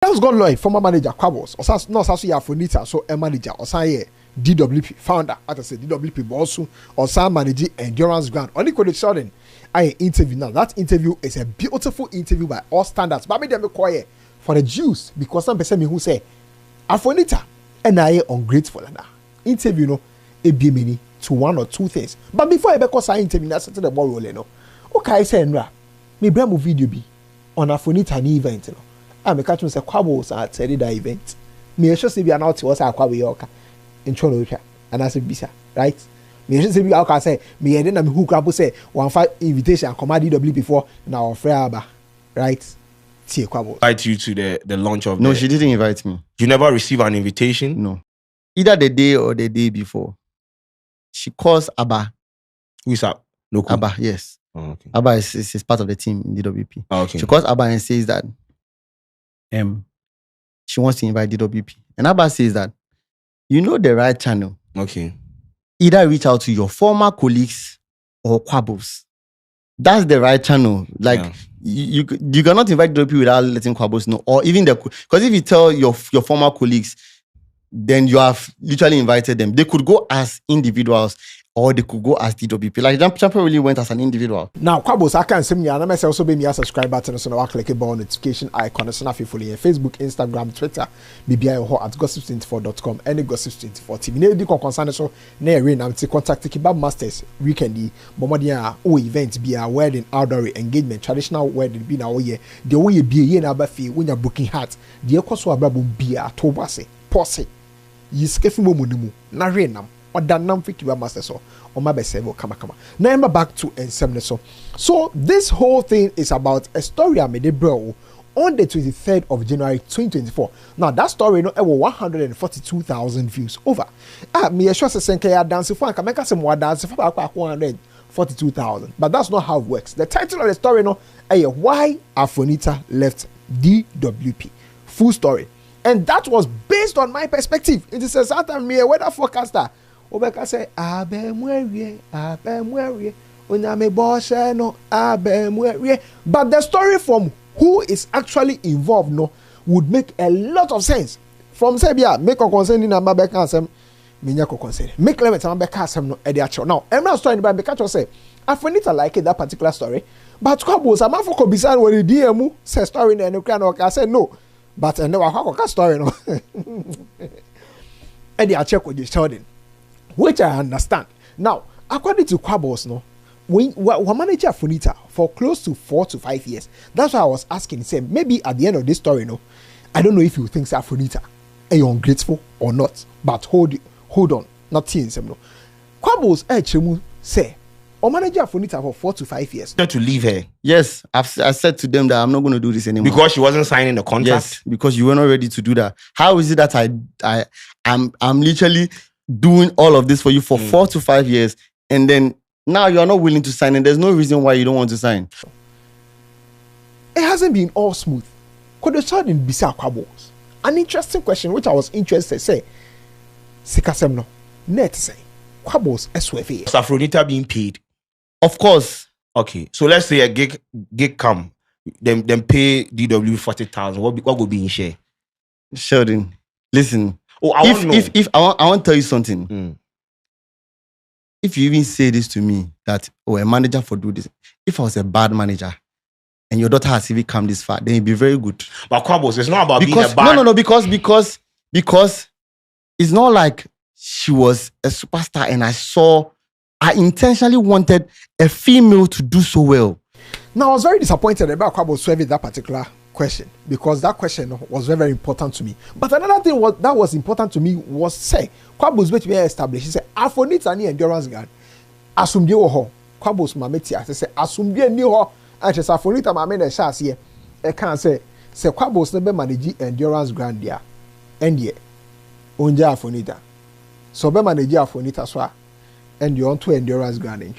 That's gone Lloyd, former manager, Quabos, or not Sasu Afonita, so a manager, or say DWP founder, as I said, DWP boss, or some manager endurance grant. Only could shorten. I interview now. That interview is a beautiful interview by all standards. But I made them quiet for the Jews because some person who say Afonita and I ungrateful and interview no a be mini to one or two things. But before I because I interview, that's the ball rolling. No, okay, I say Nra, me brand video be on Afonita ni event. No. I make catch myself Quabos at that event. Me sure say we are not was a Quabi Yoka in Cholocha and I said Bisa, right? Me sure say we are say me and then who Quabo say 1-5 invitation come at DW before now Freaba, right? See Quabo. Invite you to the launch of No, she didn't invite me. You never receive an invitation? No. Either the day or the day before. She calls Abba. Who's up? No. Abba, yes. Oh, okay. Abba is part of the team in DWP. Oh, okay. She calls Abba and says that she wants to invite DWP. And Abba says that you know the right channel. Okay. Either reach out to your former colleagues or Quabos. That's the right channel. Like you cannot invite DWP without letting Quabos know. Or even because if you tell your former colleagues, then you have literally invited them. They could go as individuals or they could go as DWP. Like Champion really went as an individual. Now, Quabos, I can send me and I myself also be me a subscribe button so now I click a bell notification icon so now fully Facebook, Instagram, Twitter, BBI or at gossip24.com, any gossip24 TV. Never do concern so near rain and contact Kebab Masters weekend Momodia event be a wedding, outdoor engagement, traditional wedding be now year. The way be a year na bafi when you're booking hat. The cost of be a tobase, posse. Yi skefi mo munimu na rain nam. Or that nam fi Kebab Masters so or my best kama. Now I'm back to Ensemble. So this whole thing is about a story I made bro on the 23rd of January 2024. Now that story no 142,000 views over. Me sure say ya dance for can make some more dance for 142,000. But that's not how it works. The title of the story no why Afonita left DWP. Full story. And that was based on my perspective. It is a certain me a weather forecaster. Obeka say abemwerie onyame boshe no abemwerie, but the story from who is actually involved no would make a lot of sense. From Serbia make a concern in Amabeka asem menya ko concern make limit Amabeka asem no e dey actual. Now every story in Bible catch say Afonita like that particular story, but Quabos amafoko bisan we the DM say story na no kran o say no, but and no akwa story no e dey check with the story, which I understand. Now, according to Quabos, no, we manage Afonita for close to 4 to 5 years. That's why I was asking, say, maybe at the end of this story, no, I don't know if you think Afonita are you ungrateful or not, but hold on, not teens, no. Quabos chemu say, or manage Afonita for 4 to 5 years. Not to leave her. Yes, I said to them that I'm not going to do this anymore. Because she wasn't signing the contract? Yes, because you were not ready to do that. How is it that I'm literally doing all of this for you for 4 to 5 years, and then now you are not willing to sign, and there's no reason why you don't want to sign? It hasn't been all smooth. Could the child in Bisa Quabos? An interesting question which I was interested in, say Sikasemno net say Quabos SWFA. Is Afonita being paid? Of course. Okay, so let's say a gig come, them pay DW 40,000. What would be in share? Sheldon, listen. Oh, I want to tell you something. If you even say this to me that a manager for do this, if I was a bad manager and your daughter has even come this far, then it'd be very good. But Quabos, it's not about being a bad. No, because it's not like she was a superstar and I intentionally wanted a female to do so well. Now I was very disappointed about Quabos serving that particular question because that question was very, very important to me. But another thing that was important to me was say Quabos which we established. He said Afonita ni endurance guard. Asumdie wo ho. Quabos mameti ase say asumdie ni ho. And she say Afonita mame na sha ase e kan say Quabos no be manage endurance ground dia. Endie onja Afonita. So be manage Afonita so and you on to endurance ground in.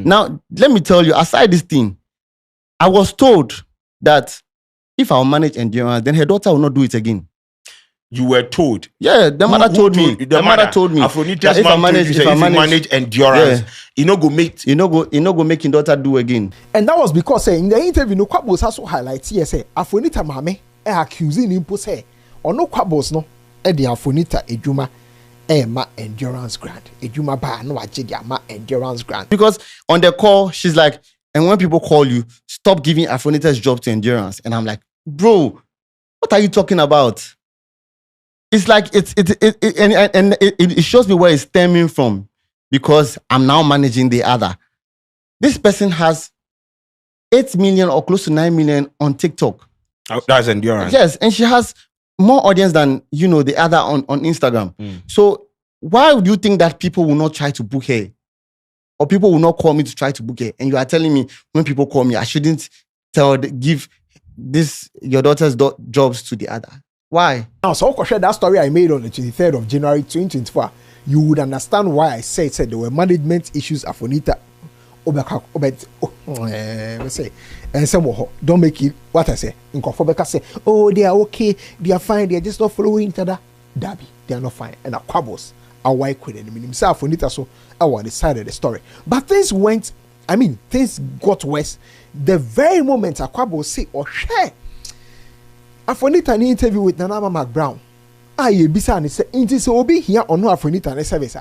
Now let me tell you, aside this thing, I was told that if I manage endurance, then her daughter will not do it again. You were told? Yeah, the mother told me. The mother told me. Afonita's mom told you if you manage endurance, you know go make your daughter do again. And that was because in the interview, no Quabos also highlights here say Afonita mame accusing him say or no quabbles no the Afonita ejuma ma endurance grant ejuma ba no ajedia ma endurance grant. Because on the call she's like, and when people call you, stop giving Afonita's job to endurance. And I'm like, bro, what are you talking about? It's like it shows me where it's stemming from, because I'm now managing the other. This person has 8 million or close to 9 million on TikTok. Oh, that's endurance. Yes, and she has more audience than the other on Instagram. So why would you think that people will not try to book her? Or people will not call me to try to book her? And you are telling me when people call me, I shouldn't give your daughter's jobs to the other. Why? Now, so I'll share that story I made on the 23rd of January 2024. You would understand why I said there were management issues. Afonita, and some don't make it what I say. In Kofobeka say, oh, they are okay, they are fine, they are just not following each other. Dabi, they are not fine. And a quabbles are why quitting himself Afonita, so I want the side of the story. But things got worse. The very moment a quabble say or share. Afonita an interview with Nana McBrown. You bisa and say, "Inti so obi here on no Afonita ne service."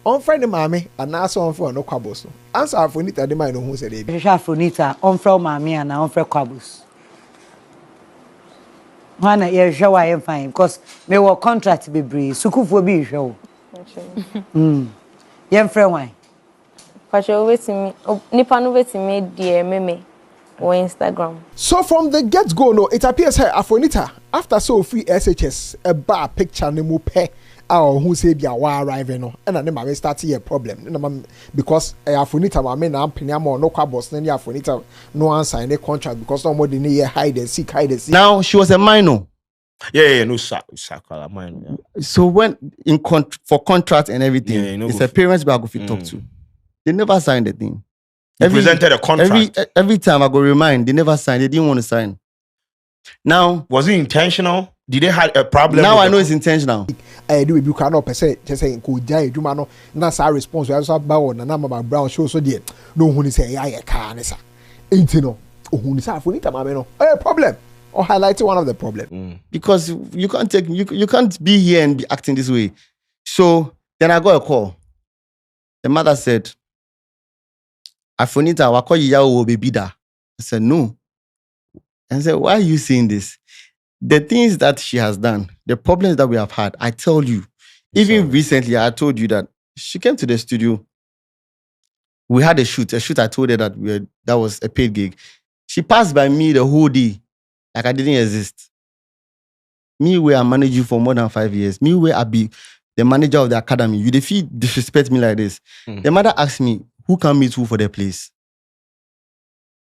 On friend mame and now so on for no quabbles. Answer Afonita the man who said it. Afonita on from mame and on for quabbles. One year show I am fine because me will contract be brave. Suku for be show. Young friend why? But you wait me. Nipa no wait me dear meme. Or Instagram. So from the get-go, no, it appears her Afonita after so free SHS a bar picture name pe or who say be a arriving no, and then I start a problem. Because Afonita mame na pinyamo no quabos then Afonita no answer any contract because no more than a hide and seek. Now she was a minor. Yeah, no sakala minor. Yeah. So when for contract and everything, it's a parents we are going to talk to. They never signed the thing. Presented a contract. Every time I go remind, they never signed. They didn't want to sign. Now, was it intentional? Did they have a problem? Now I know it's intentional. I do you cannot say just saying could die do man no that's our response. We also about na Mama Brown show so there. No who say yeah car nessa. Ain't no who say Afonita mama no. A problem or highlighting one of the problem. Because you can't be here and be acting this way. So then I got a call. The mother said, Afonita, wakoyi yawo will be bida. I said, no. And I said, why are you saying this? The things that she has done, the problems that we have had, I tell you. Even recently, I told you that she came to the studio. We had a shoot. I told her that that was a paid gig. She passed by me the whole day, like I didn't exist. Me, where I managed you for more than 5 years. Me, where I be the manager of the academy. You disrespect me like this. The mother asked me, who can meet who for the place?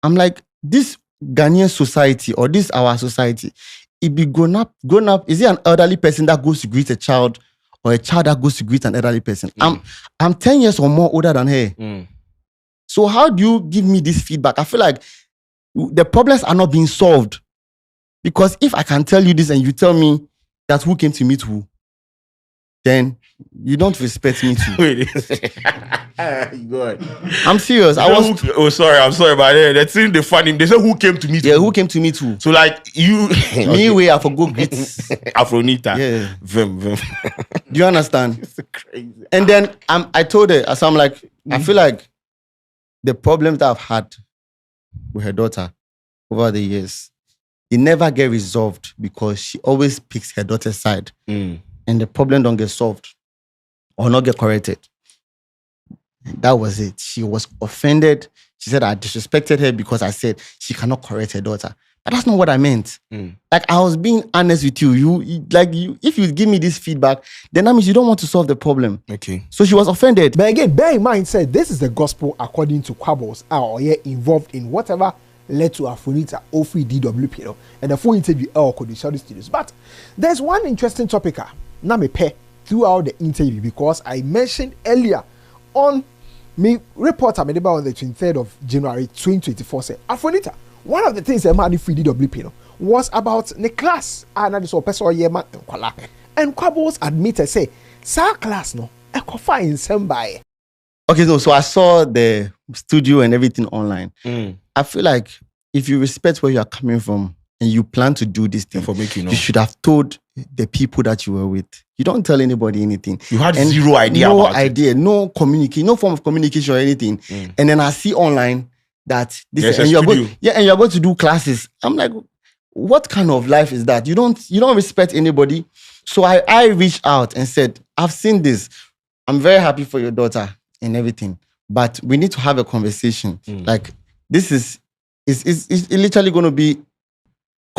I'm like, this Ghanaian society or this our society, it be grown up. Is it an elderly person that goes to greet a child or a child that goes to greet an elderly person? I'm 10 years or more older than her. So how do you give me this feedback? I feel like the problems are not being solved. Because if I can tell you this and you tell me that who came to meet who, then you don't respect me too. Wait. Go ahead. I'm serious. I'm sorry, but the thing they funny. They say who came to meet? Yeah, who came to meet who? So like you, me way I forgot greet Afronita. Yeah, vim. Do you understand? It's crazy. And then I told her, so I'm like, I feel like the problems that I've had with her daughter over the years, it never get resolved because she always picks her daughter's side, and the problem don't get solved or not get corrected. That was it. She was offended. She said I disrespected her because I said she cannot correct her daughter. But that's not what I meant. Like, I was being honest with you. If you give me this feedback, then that means you don't want to solve the problem. Okay. So she was offended. But again, bear in mind, said this is the gospel according to Quabbles or involved in whatever led to Afonita Ofri DWP, and the full interview could be short studios. But there's one interesting topic na me pay throughout the interview because I mentioned earlier on me report I made about on the 23rd of January 2024 said Afonita, one of the things that made free DWP was about the class and this person and Quabbles admitted say sa class no ekofa in sembai. Okay, so I saw the studio and everything online. I feel like if you respect where you are coming from, and you plan to do this thing, For making you should have told the people that you were with. You don't tell anybody anything. You had zero idea no about idea, no communication, no form of communication or anything. And then I see online that this, and you're going, and you're going to do classes. I'm like, what kind of life is that? You don't respect anybody. So I reached out and said, I've seen this. I'm very happy for your daughter and everything, but we need to have a conversation. Like, this is literally going to be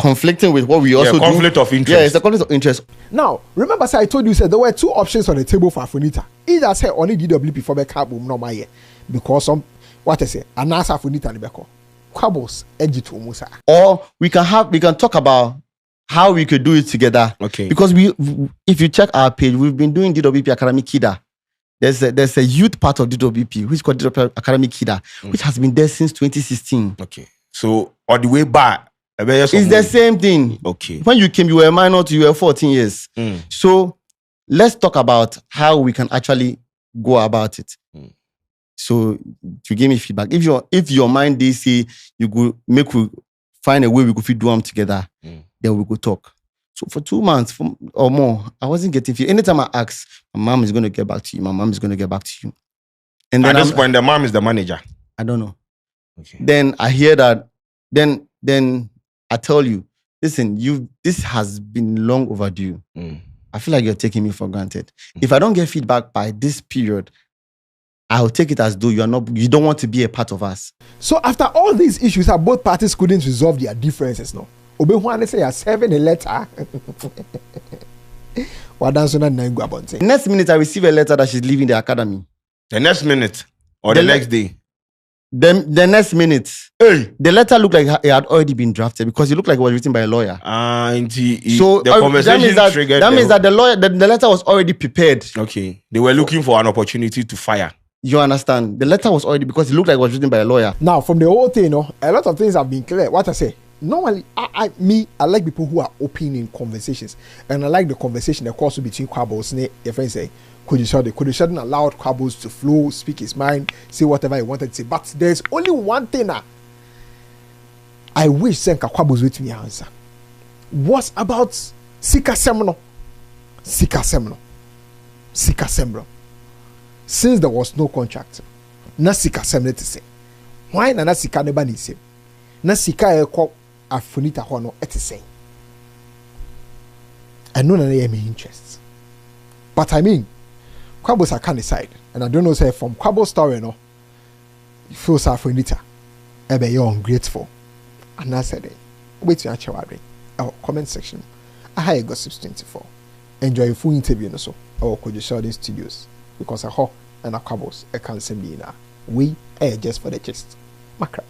conflicting with what we also conflict of interest. Yeah, it's a conflict of interest. Now, remember, I told you, said there were two options on the table for Afonita. Either say only DWP for back boom no my because some what I say, anasa Afonita and Beko. Quabbles edge to Musa. Or we can talk about how we could do it together. Okay. Because if you check our page, we've been doing DWP Academy Kida. There's a youth part of DWP which is called DWP Academy Kida, which has been there since 2016. Okay. So all the way back. It's the same thing. Okay. When you came, you were minor, you were 14 years. So let's talk about how we can actually go about it. So to give me feedback. If your mind they say you go we find a way we could do them together, then we go talk. So for 2 months or more, I wasn't getting feedback. Anytime I ask, my mom is going to get back to you. My mom is going to get back to you. And then at this point, the mom is the manager. I don't know. Okay. Then I hear that. Then I tell you, listen, this has been long overdue. I feel like you're taking me for granted. If I don't get feedback by this period, I'll take it as though you don't want to be a part of us. So after all these issues, both parties couldn't resolve their differences. No, Obehuane say you're serving a letter. Next minute, I receive a letter that she's leaving the academy. The next minute or the next day. The next minute, the letter looked like it had already been drafted because it looked like it was written by a lawyer. So the conversation triggered. That means that the letter was already prepared. Okay, they were looking for an opportunity to fire. You understand? The letter was already because it looked like it was written by a lawyer. Now, from the whole thing, a lot of things have been clear. What I say, normally, I like people who are open in conversations, and I like the conversation, the course between Quabbles and your friends say. Kodishade allowed Quabbles to flow, speak his mind, say whatever he wanted to say. But there's only one thing I wish Senka Quabbles with me answer. Was about Sika Semino. Since there was no contract, na Sika Semino to say. Why na Sika never needs him? Na Sika eko Afonita hono et say. I know that they have interest. But I mean, Quabbles I can't decide. And I don't know, say, from Quabbles story, you feel sorry for Nita. You're ungrateful. And I said, wait to answer our comment section. I have Gossips 24. Enjoy a full interview, so our Kodishade Studios. Because I hope and a Quabbles, I can't send me now. We are just for the chest. Macra.